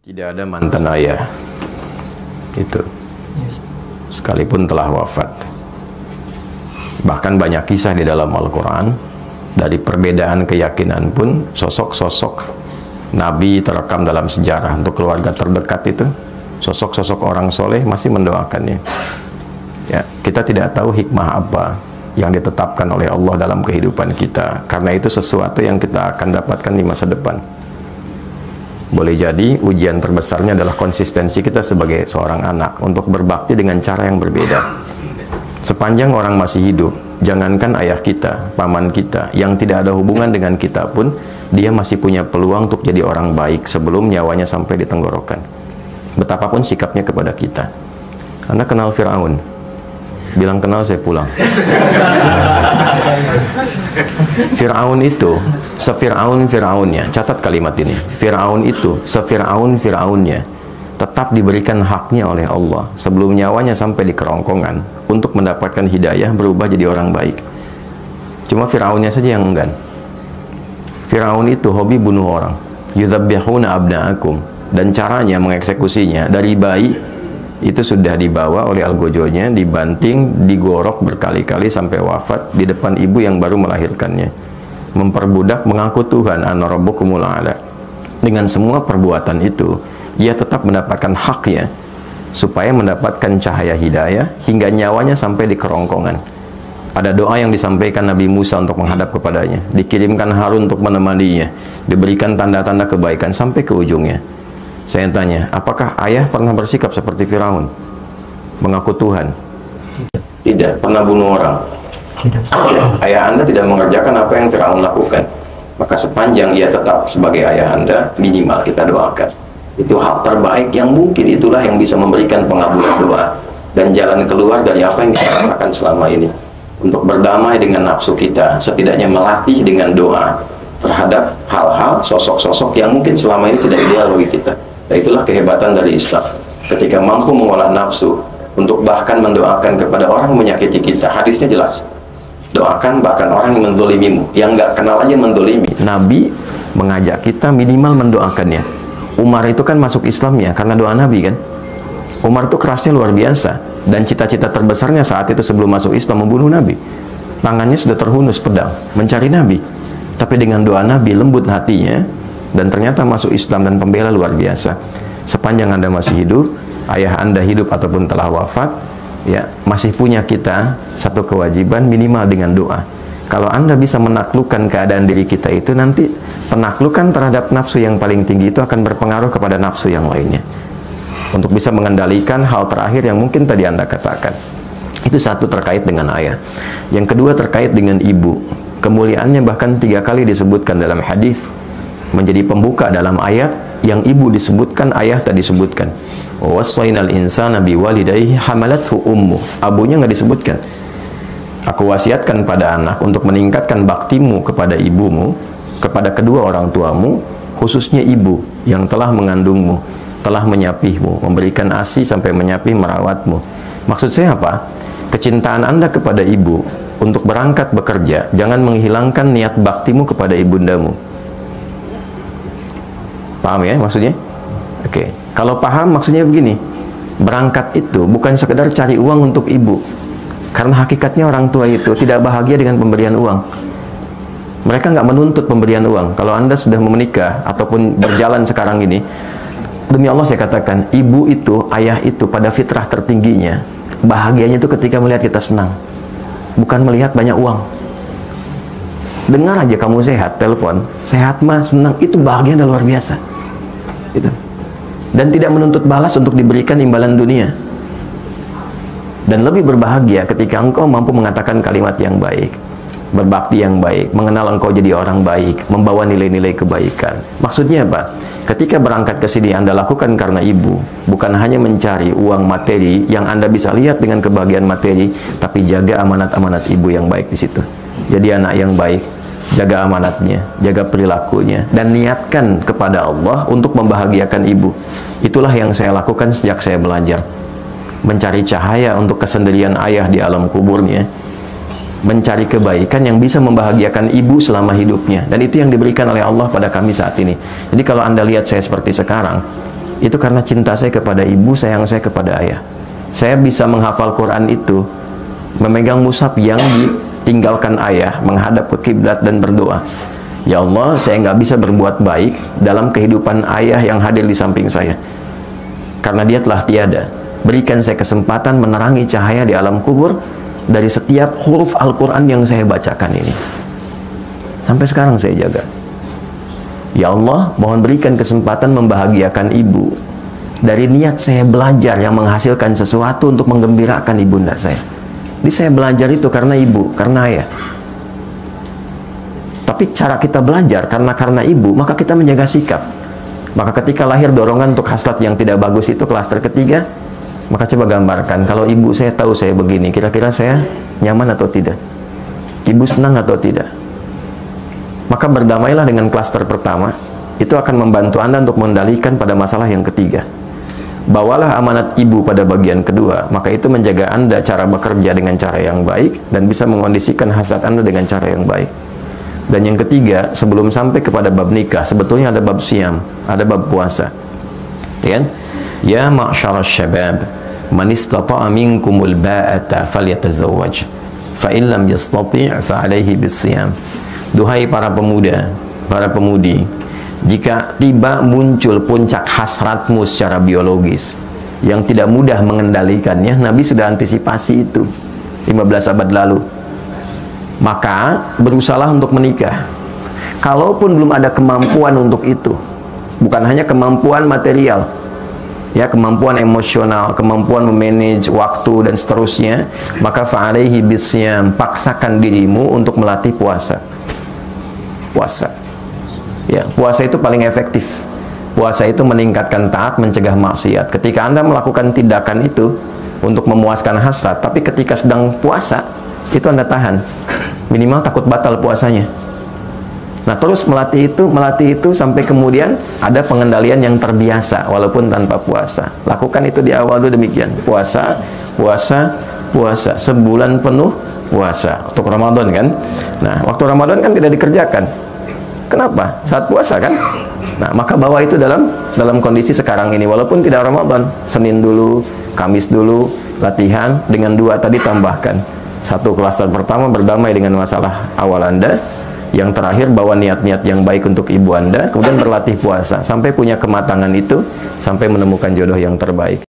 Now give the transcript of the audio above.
Tidak ada mantan ayah itu sekalipun telah wafat. Bahkan banyak kisah di dalam Al-Quran. Dari perbedaan keyakinan pun sosok-sosok Nabi terekam dalam sejarah. Untuk keluarga terdekat itu sosok-sosok orang soleh masih mendoakannya ya. Kita tidak tahu hikmah apa yang ditetapkan oleh Allah dalam kehidupan kita, karena itu sesuatu yang kita akan dapatkan di masa depan. Boleh jadi ujian terbesarnya adalah konsistensi kita sebagai seorang anak untuk berbakti dengan cara yang berbeda. Sepanjang orang masih hidup, jangankan ayah kita, paman kita, yang tidak ada hubungan dengan kita pun, dia masih punya peluang untuk jadi orang baik sebelum nyawanya sampai di tenggorokan. Betapapun sikapnya kepada kita. Anda kenal Fir'aun? Bilang kenal, saya pulang. Fir'aun itu se-Fir'aun-Fir'aunnya, catat kalimat ini. Fir'aun itu se-Fir'aun-Fir'aunnya tetap diberikan haknya oleh Allah sebelum nyawanya sampai di kerongkongan untuk mendapatkan hidayah berubah jadi orang baik. Cuma Fir'aunnya saja yang enggan. Fir'aun itu hobi bunuh orang. Yudzabbihuna abna'akum, dan caranya mengeksekusinya dari bayi itu sudah dibawa oleh algojonya, dibanting, digorok berkali-kali sampai wafat di depan ibu yang baru melahirkannya. Memperbudak, mengaku Tuhan, ana rabbukumul a'la. Dengan semua perbuatan itu, ia tetap mendapatkan haknya supaya mendapatkan cahaya hidayah hingga nyawanya sampai di kerongkongan. Ada doa yang disampaikan Nabi Musa untuk menghadap kepadanya, dikirimkan Harun untuk menemaninya, diberikan tanda-tanda kebaikan sampai ke ujungnya. Saya tanya, apakah ayah pernah bersikap seperti Firaun? Mengaku Tuhan? Tidak. Pernah bunuh orang? Tidak. Ayah Anda tidak mengerjakan apa yang Firaun lakukan. Maka sepanjang ia tetap sebagai ayah Anda, minimal kita doakan. Itu hal terbaik yang mungkin, itulah yang bisa memberikan pengabulan doa dan jalan keluar dari apa yang kita rasakan selama ini. Untuk berdamai dengan nafsu kita, setidaknya melatih dengan doa terhadap hal-hal, sosok-sosok yang mungkin selama ini tidak ideal bagi kita. Dan itulah kehebatan dari Islam, ketika mampu mengolah nafsu untuk bahkan mendoakan kepada orang yang menyakiti kita. Hadisnya jelas, doakan bahkan orang yang mendolimimu, yang nggak kenal aja mendolimi. Nabi mengajak kita minimal mendoakannya. Umar itu kan masuk Islamnya karena doa Nabi kan. Umar itu kerasnya luar biasa, dan cita-cita terbesarnya saat itu sebelum masuk Islam membunuh Nabi. Tangannya sudah terhunus pedang mencari Nabi, tapi dengan doa Nabi lembut hatinya, dan ternyata masuk Islam dan pembela luar biasa. Sepanjang Anda masih hidup, ayah Anda hidup ataupun telah wafat, ya masih punya kita satu kewajiban minimal dengan doa. Kalau Anda bisa menaklukkan keadaan diri kita itu, nanti penaklukan terhadap nafsu yang paling tinggi itu akan berpengaruh kepada nafsu yang lainnya, untuk bisa mengendalikan hal terakhir yang mungkin tadi Anda katakan. Itu satu terkait dengan ayah. Yang kedua terkait dengan ibu. Kemuliaannya bahkan 3 kali disebutkan dalam hadis, menjadi pembuka dalam ayat yang ibu disebutkan, ayah tak disebutkan. Wassaynal insana biwalidayhi hamalathu ummu. Abunya nggak disebutkan. Aku wasiatkan pada anak untuk meningkatkan baktimu kepada ibumu, kepada kedua orang tuamu, khususnya ibu yang telah mengandungmu, telah menyapihmu, memberikan ASI sampai menyapih merawatmu. Maksud saya apa? Kecintaan Anda kepada ibu untuk berangkat bekerja, jangan menghilangkan niat baktimu kepada ibundamu. Paham ya maksudnya? Oke. Kalau paham maksudnya begini, berangkat itu bukan sekedar cari uang untuk ibu, karena hakikatnya orang tua itu tidak bahagia dengan pemberian uang. Mereka nggak menuntut pemberian uang. Kalau Anda sudah menikah ataupun berjalan sekarang ini, demi Allah saya katakan, ibu itu, ayah itu pada fitrah tertingginya, bahagianya itu ketika melihat kita senang, bukan melihat banyak uang. Dengar aja kamu sehat, telepon, sehat mah, senang, itu bahagia dan luar biasa. Itu. Dan tidak menuntut balas untuk diberikan imbalan dunia. Dan lebih berbahagia ketika engkau mampu mengatakan kalimat yang baik, berbakti yang baik, mengenal engkau jadi orang baik, membawa nilai-nilai kebaikan. Maksudnya apa? Ketika berangkat ke sini Anda lakukan karena ibu, bukan hanya mencari uang materi yang Anda bisa lihat dengan kebahagiaan materi, tapi jaga amanat-amanat ibu yang baik di situ. Jadi anak yang baik, jaga amanatnya, jaga perilakunya, dan niatkan kepada Allah untuk membahagiakan ibu. Itulah yang saya lakukan sejak saya belajar. Mencari cahaya untuk kesendirian ayah di alam kuburnya, mencari kebaikan yang bisa membahagiakan ibu selama hidupnya, dan itu yang diberikan oleh Allah pada kami saat ini. Jadi kalau Anda lihat saya seperti sekarang, Itu karena cinta saya kepada ibu, sayang saya kepada ayah. Saya bisa menghafal Quran itu, memegang mushaf yang ditinggalkan ayah, menghadap ke kiblat dan berdoa, ya Allah, saya nggak bisa berbuat baik dalam kehidupan ayah yang hadir di samping saya, karena dia telah tiada. Berikan saya kesempatan menerangi cahaya di alam kubur dari setiap huruf Al-Quran yang saya bacakan ini. Sampai sekarang saya jaga. Ya Allah, mohon berikan kesempatan membahagiakan ibu dari niat saya belajar yang menghasilkan sesuatu untuk menggembirakan ibunda saya. Jadi saya belajar itu karena ibu, karena ayah. Tapi cara kita belajar karena ibu, maka kita menjaga sikap. Maka ketika lahir dorongan untuk hasrat yang tidak bagus itu, klaster ketiga, maka coba gambarkan, kalau ibu saya tahu saya begini, kira-kira saya nyaman atau tidak? Ibu senang atau tidak? Maka berdamailah dengan klaster pertama. Itu akan membantu Anda untuk mengendalikan pada masalah yang ketiga. Bawalah amanat ibu pada bagian kedua, maka itu menjaga Anda cara bekerja dengan cara yang baik dan bisa mengkondisikan hasrat Anda dengan cara yang baik. Dan yang ketiga, sebelum sampai kepada bab nikah, sebetulnya ada bab siam, ada bab puasa. Ya kan? Ya ma'syarasy syabab, man istata'a minkumul ba'ata falyatazawwaj, fa in lam yastati' fa 'alaihi bis-siyam. Duhai para pemuda, para pemudi, jika tiba muncul puncak hasratmu secara biologis yang tidak mudah mengendalikannya, Nabi sudah antisipasi itu 15 abad lalu. Maka berusahalah untuk menikah. Kalaupun belum ada kemampuan untuk itu, bukan hanya kemampuan material, ya, kemampuan emosional, kemampuan memanage waktu dan seterusnya, maka fa'alaihi bisyam, paksakan dirimu untuk melatih puasa. Puasa, ya, puasa itu paling efektif. Puasa itu meningkatkan taat, mencegah maksiat. Ketika Anda melakukan tindakan itu untuk memuaskan hasrat, tapi ketika sedang puasa itu Anda tahan, minimal takut batal puasanya. Nah, terus melatih itu sampai kemudian ada pengendalian yang terbiasa walaupun tanpa puasa. Lakukan itu di awal dulu demikian. Puasa, puasa, puasa, sebulan penuh puasa untuk Ramadan kan. Nah, waktu Ramadan kan tidak dikerjakan. Kenapa? Saat puasa kan. Nah, maka bawa itu dalam kondisi sekarang ini, walaupun tidak Ramadan, Senin dulu, Kamis dulu latihan, dengan 2 tadi tambahkan. 1 klaster pertama berdamai dengan masalah awal Anda, yang terakhir bawa niat-niat yang baik untuk ibu Anda, kemudian berlatih puasa sampai punya kematangan itu, sampai menemukan jodoh yang terbaik.